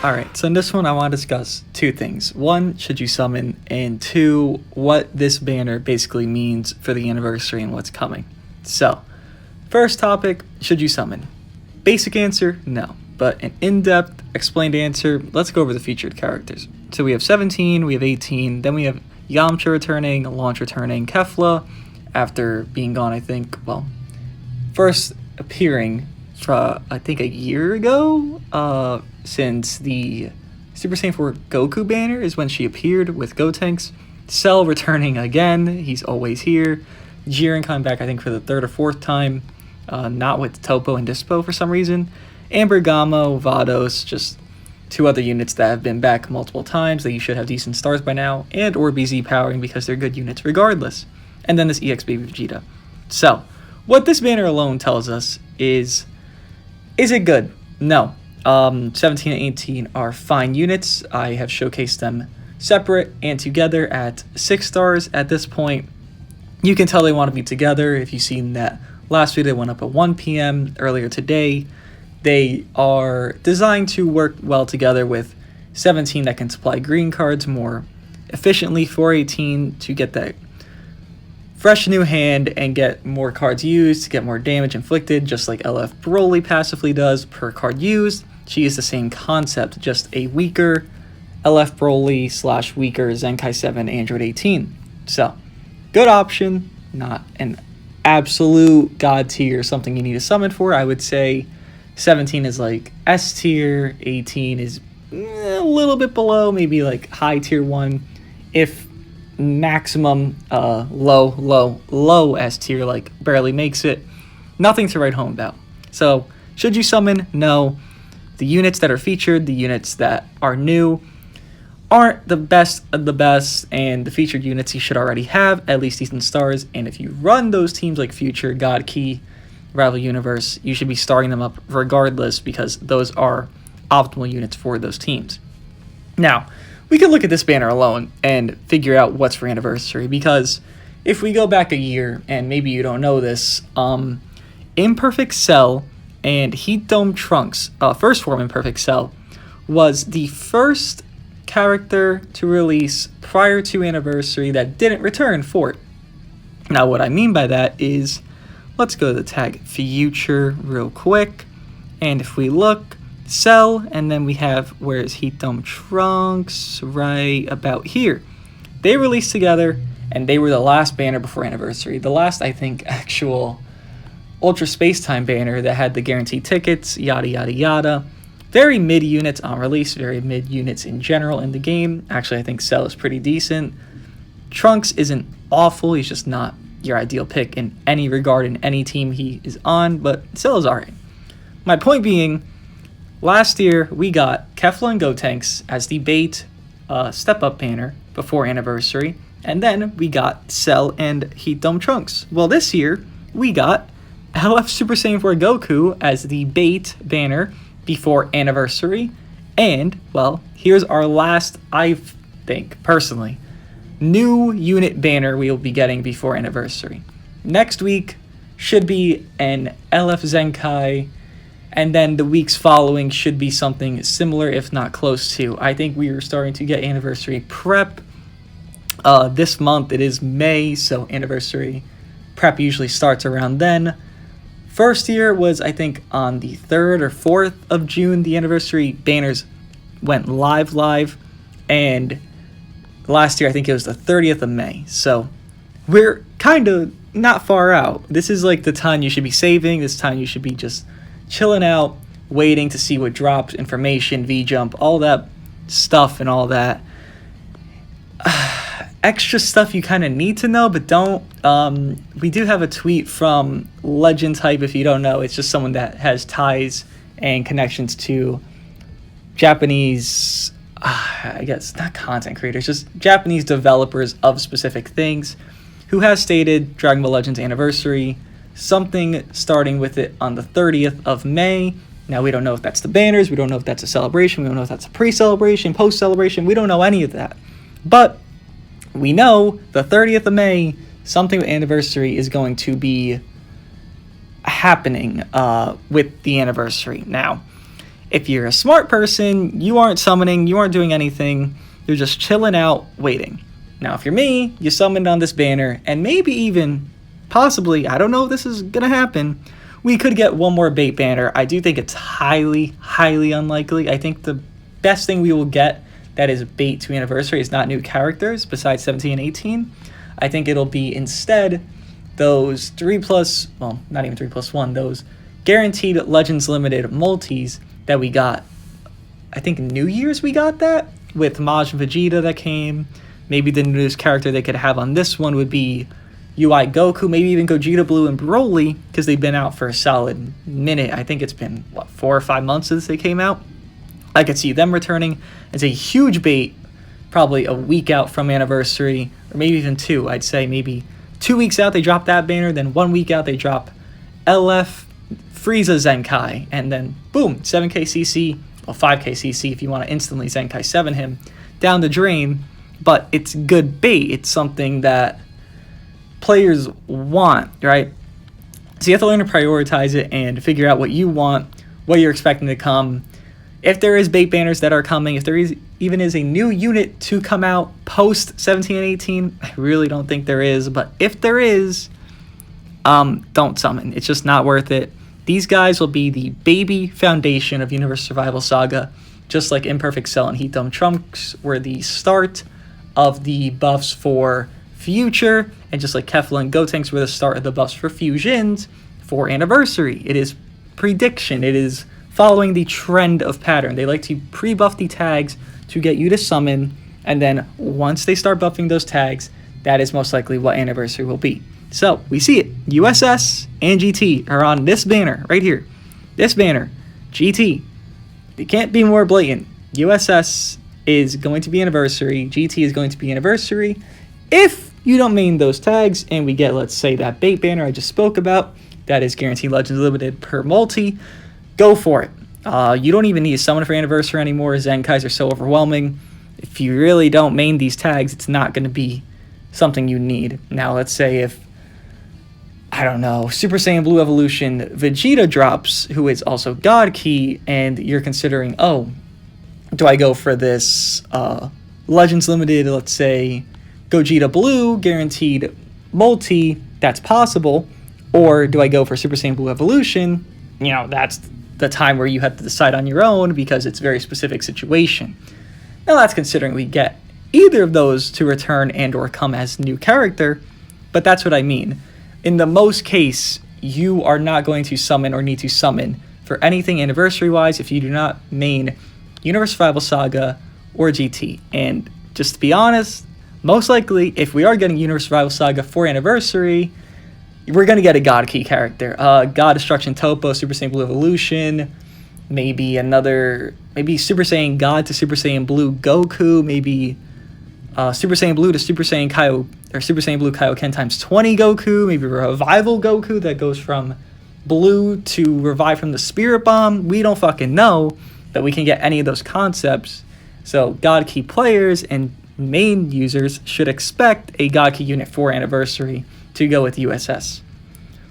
Alright, so in this one I want to discuss two things. One, should you summon? And two, what this banner basically means for the anniversary and what's coming. So, first topic, should you summon? Basic answer, no. But an in-depth, explained answer, let's go over the featured characters. So we have 17, we have 18, then we have Yamcha returning, Launch returning, Kefla, after being gone, I think, well, first appearing for, I think, a year ago, since the Super Saiyan 4 Goku banner is when she appeared with Gotenks. Cell returning again, he's always here. Jiren coming back, I think, for the third or fourth time, not with Topo and Dispo for some reason. And Bergamo, Vados, just two other units that have been back multiple times that you should have decent stars by now, and or BZ powering because they're good units regardless. And then this EX Baby Vegeta. So, what this banner alone tells us is it good? No. 17 and 18 are fine units. I have showcased them separate and together at 6 stars at this point. You can tell they want to be together. If you've seen that last video, they went up at 1 p.m. earlier today. They are designed to work well together with 17 that can supply green cards more efficiently for 18 to get that fresh new hand and get more cards used to get more damage inflicted, just like LF Broly passively does per card used. She is the same concept, just a weaker LF Broly / weaker Zenkai 7 Android 18. So, good option, not an absolute god tier, something you need to summon for. I would say 17 is like S tier, 18 is a little bit below, maybe like high tier 1, if maximum low S tier, like barely makes it. Nothing to write home about. So, should you summon? No. The units that are featured, the units that are new, aren't the best of the best, and the featured units you should already have at least decent stars, and if you run those teams like Future, God Key, Rival Universe, you should be starting them up regardless because those are optimal units for those teams. Now, we can look at this banner alone and figure out what's for anniversary, because if we go back a year, and maybe you don't know this, Imperfect Cell and Heat Dome Trunks, first form Imperfect Cell, was the first character to release prior to anniversary that didn't return for it. Now, what I mean by that is, let's go to the tag Future real quick, and if we look, Cell, and then we have, where's Heat Dome Trunks? Right about here. They released together, and they were the last banner before anniversary. The last, I think, actual Ultra Space Time banner that had the guaranteed tickets, yada yada yada. Very mid units on release, very mid units in general in the game. Actually, I think Cell is pretty decent. Trunks isn't awful, he's just not your ideal pick in any regard in any team he is on, but Cell is alright. My point being, last year we got Kefla and Gotenks as the bait step-up banner before anniversary, and then we got Cell and Heat Dome Trunks. Well, this year we got LF Super Saiyan 4 Goku as the bait banner before anniversary, and, well, here's our last, I think, personally, new unit banner we will be getting before anniversary. Next week should be an LF Zenkai, and then the weeks following should be something similar, if not close to. I think we are starting to get anniversary prep. This month, it is May, so anniversary prep usually starts around then. First year was, I think, on the 3rd or 4th of June, the anniversary banners went live, and last year I think it was the 30th of May, so we're kind of not far out. This is like the time you should be saving, this time you should be just chilling out, waiting to see what drops, information, V-Jump, all that stuff and all that extra stuff you kind of need to know, but don't. We do have a tweet from Legend Type, if you don't know. It's just someone that has ties and connections to Japanese, I guess, not content creators, just Japanese developers of specific things, who has stated Dragon Ball Legends anniversary, something starting with it on the 30th of May. Now, we don't know if that's the banners, we don't know if that's a celebration, we don't know if that's a pre-celebration, post-celebration, we don't know any of that. But we know the 30th of May, something with anniversary is going to be happening with the anniversary. Now, If you're a smart person, you aren't summoning, you aren't doing anything, you're just chilling out, waiting. Now, if you're me, you summoned on this banner, and maybe even, possibly, I don't know if this is going to happen, we could get one more bait banner. I do think it's highly, highly unlikely. I think the best thing we will get that is bait to anniversary is not new characters besides 17 and 18. I think it'll be instead those 3+, not even 3+1, those guaranteed Legends Limited multis that we got. I think New Year's we got that with Maj and Vegeta that came. Maybe the newest character they could have on this one would be UI Goku, maybe even Gogeta Blue and Broly, because they've been out for a solid minute. I think it's been, 4 or 5 months since they came out. I could see them returning as a huge bait, probably a week out from anniversary, or maybe even 2. I'd say maybe 2 weeks out they drop that banner, then 1 week out they drop LF Frieza Zenkai, and then boom, 7k CC, well 5k CC if you want to instantly Zenkai 7 him, down the drain. But it's good bait. It's something that players want, right? So you have to learn to prioritize it and figure out what you want, what you're expecting to come. If there is bait banners that are coming, if there is even is a new unit to come out post 17 and 18, I really don't think there is. But if there is, don't summon. It's just not worth it. These guys will be the baby foundation of Universe Survival Saga, just like Imperfect Cell and Heat Dome Trunks were the start of the buffs for Future, and just like Kefla and Gotenks were the start of the buffs for Fusions for Anniversary. It is prediction. It is following the trend of pattern. They like to pre-buff the tags to get you to summon, and then once they start buffing those tags, that is most likely what Anniversary will be. So we see it. USS and GT are on this banner right here. This banner, GT. It can't be more blatant. USS is going to be Anniversary. GT is going to be Anniversary. If you don't main those tags and we get, let's say, that bait banner I just spoke about, that is guaranteed Legends Limited per multi, go for it. You don't even need to summon for Anniversary anymore. Zenkais are so overwhelming. If you really don't main these tags, it's not going to be something you need. Now, let's say if, I don't know, Super Saiyan Blue Evolution Vegeta drops, who is also God Key, and you're considering, oh, do I go for this Legends Limited, let's say, Gogeta Blue, guaranteed multi, that's possible, or do I go for Super Saiyan Blue Evolution? You know, that's the time where you have to decide on your own because it's a very specific situation. Now that's considering we get either of those to return and or come as new character, but that's what I mean. In the most case, you are not going to summon or need to summon for anything anniversary-wise if you do not main Universe Survival Saga or GT. And just to be honest, most likely, if we are getting Universe Survival Saga for Anniversary, we're going to get a God Key character. God Destruction Topo, Super Saiyan Blue Evolution, maybe Super Saiyan God to Super Saiyan Blue Goku, maybe Super Saiyan Blue to Super Saiyan Kaio, or Super Saiyan Blue Kaioken times 20 Goku, maybe Revival Goku that goes from Blue to Revive from the Spirit Bomb. We don't fucking know that we can get any of those concepts. So God Key players and main users should expect a God Key unit for Anniversary to go with USS.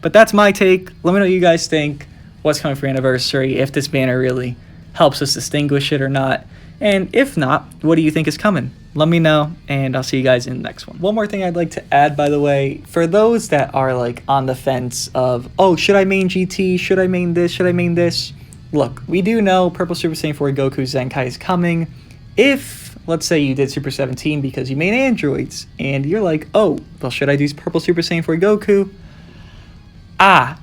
But that's my take. Let me know what you guys think. What's coming for Anniversary, if this banner really helps us distinguish it or not. And if not, what do you think is coming? Let me know, and I'll see you guys in the next one. One more thing I'd like to add, by the way, for those that are like on the fence of, oh, should I main GT? Should I main this? Should I main this? Look, we do know Purple Super Saiyan 4 Goku Zenkai is coming. If, let's say you did Super 17 because you made androids, and you're like, oh, well, should I do Purple Super Saiyan 4 Goku?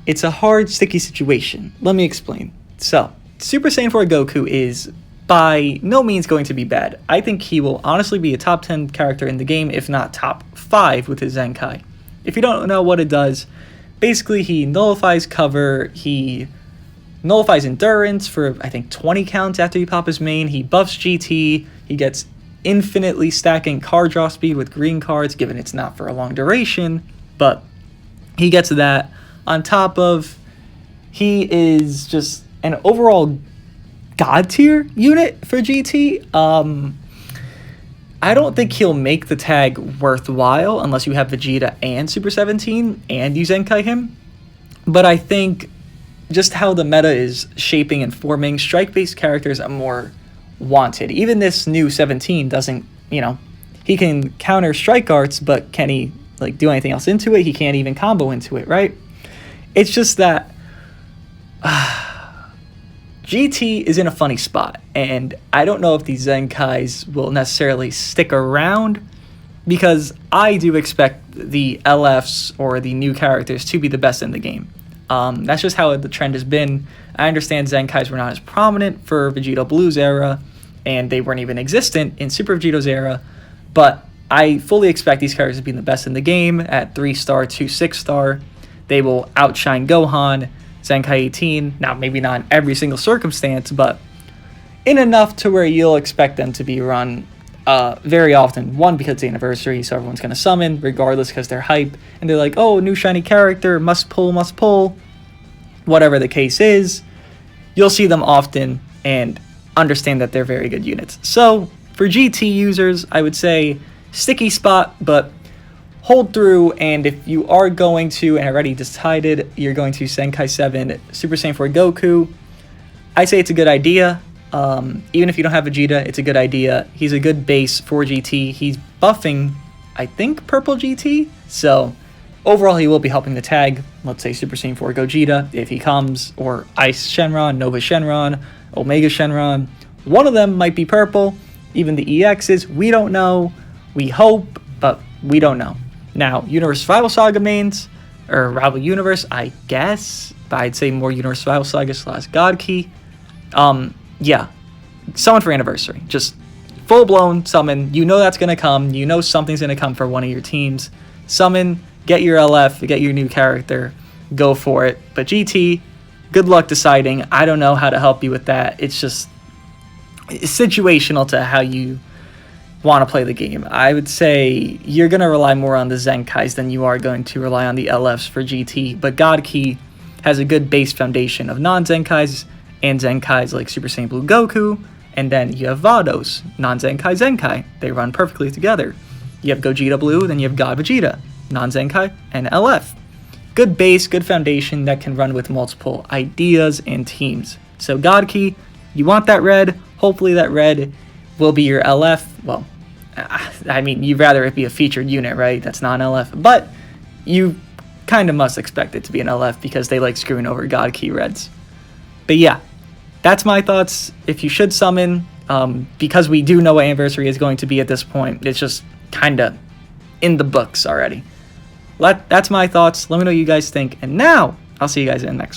It's a hard, sticky situation. Let me explain. So, Super Saiyan 4 Goku is by no means going to be bad. I think he will honestly be a top 10 character in the game, if not top 5 with his Zenkai. If you don't know what it does, basically he nullifies cover, he nullifies endurance for, I think, 20 counts after you pop his main. He buffs GT. He gets infinitely stacking card draw speed with green cards, given it's not for a long duration. But he gets that. On top of, he is just an overall god tier unit for GT. I don't think he'll make the tag worthwhile unless you have Vegeta and Super 17 and you Zenkai him. But I think just how the meta is shaping and forming, strike-based characters are more wanted. Even this new 17 doesn't, he can counter strike arts, but can he like do anything else into it? He can't even combo into it, right? It's just that GT is in a funny spot, and I don't know if these Zenkais will necessarily stick around, because I do expect the LFs or the new characters to be the best in the game. That's just how the trend has been. I understand Zenkais were not as prominent for Vegito Blue's era, and they weren't even existent in Super Vegito's era, but I fully expect these characters to be the best in the game at 3-star to 6-star. They will outshine Gohan, Zenkai 18, now maybe not in every single circumstance, but in enough to where you'll expect them to be run very often. One, because it's the anniversary, so everyone's going to summon, regardless, because they're hype, and they're like, oh, new shiny character, must pull. Whatever the case is, you'll see them often and understand that they're very good units. So, for GT users, I would say sticky spot, but hold through, and if you are going to, and already decided you're going to Zenkai 7 Super Saiyan 4 Goku, I say it's a good idea. Even if you don't have Vegeta, it's a good idea. He's a good base for GT. He's buffing, I think, Purple GT, so overall he will be helping the tag, let's say Super Saiyan 4 Gogeta, if he comes, or Ice Shenron, Nova Shenron, Omega Shenron. One of them might be purple. Even the EXs, we don't know. We hope, but we don't know. Now, Universe Rival Saga mains, or Rival Universe, I guess, but I'd say more Universe Rival Saga / God Key. Yeah, summon for Anniversary. Just full-blown summon. You know that's going to come. You know something's going to come for one of your teams. Summon, get your LF, get your new character, go for it. But GT, good luck deciding. I don't know how to help you with that. It's just situational to how you want to play the game. I would say you're going to rely more on the Zenkais than you are going to rely on the LFs for GT, but God Key has a good base foundation of non-Zenkais and Zenkais like Super Saiyan Blue Goku, and then you have Vados, non-Zenkai Zenkai. They run perfectly together. You have Gogeta Blue, then you have God Vegeta, non-Zenkai and LF. Good base, good foundation that can run with multiple ideas and teams. So God Key, you want that red. Hopefully that red will be your LF. Well, I mean, you'd rather it be a featured unit, right? That's non-LF. But you kind of must expect it to be an LF because they like screwing over God Key reds. But yeah, that's my thoughts. If you should summon, because we do know what Anniversary is going to be at this point, it's just kind of in the books already. That's my thoughts. Let me know what you guys think. And now, I'll see you guys in the next one.